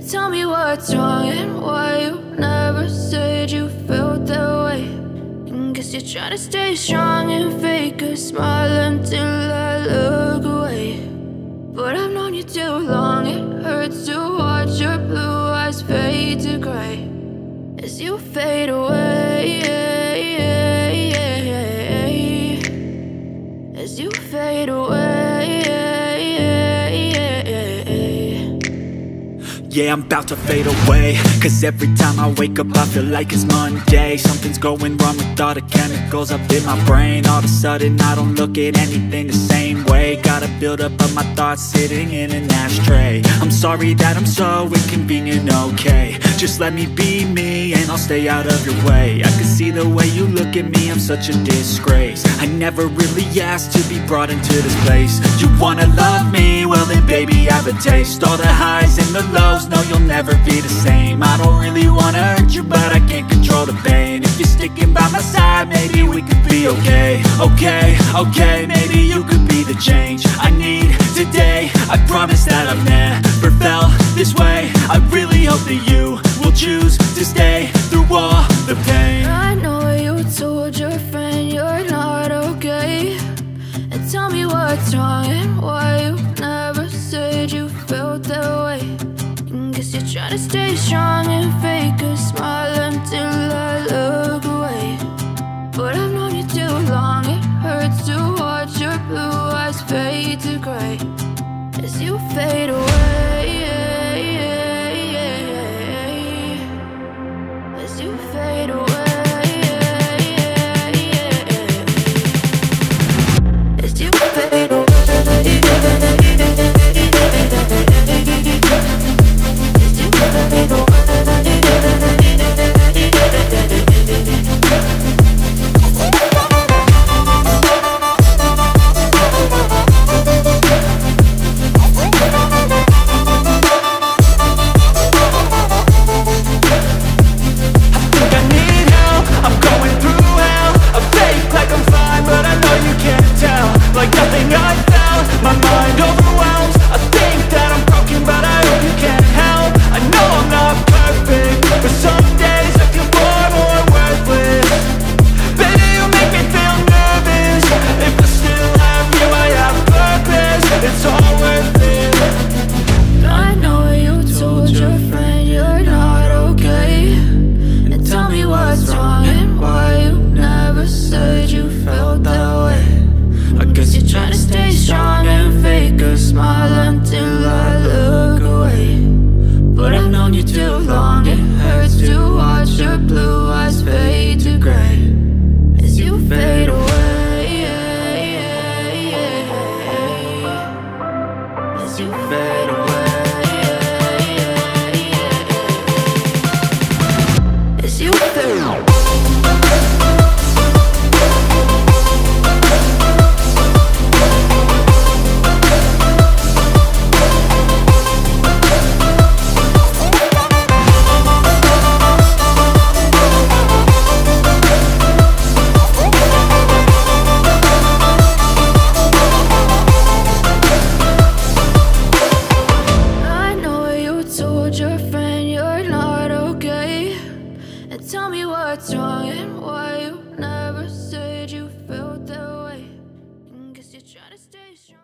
Tell me what's wrong and why you never said you felt that way. And guess you're trying to stay strong and fake a smile until I look away. But I've known you too long, it hurts to watch your blue eyes fade to gray as you fade away, as you fade away. Yeah, I'm about to fade away, cause every time I wake up I feel like it's Monday. Something's going wrong with all the chemicals up in my brain. All of a sudden I don't look at anything the same way. Gotta build up of my thoughts sitting in an ashtray. I'm sorry that I'm so inconvenient, okay. Just let me be me and I'll stay out of your way. I can see the way you look at me, I'm such a disgrace. I never really asked to be brought into this place. You wanna love me? Well then baby I have a taste. All the highs and the lows, no you'll never be the same. I don't really wanna hurt you but I can't control the pain. If you're sticking by my side maybe we could be okay. Okay, maybe you could be the change I need today. I promise that I've never felt this way. I really hope that you will choose to stay through all the pain. I know you told your friend you're not okay. And tell me what's wrong and why you never said you felt that way. And guess you're trying to stay strong and fake a smile until I look away. But I've known you too long, it hurts to watch your blue eyes fade to gray as you fade away, as you fade away, as you fade away. Tell me what's wrong and why you never said you felt that way. Guess you're trying to stay strong.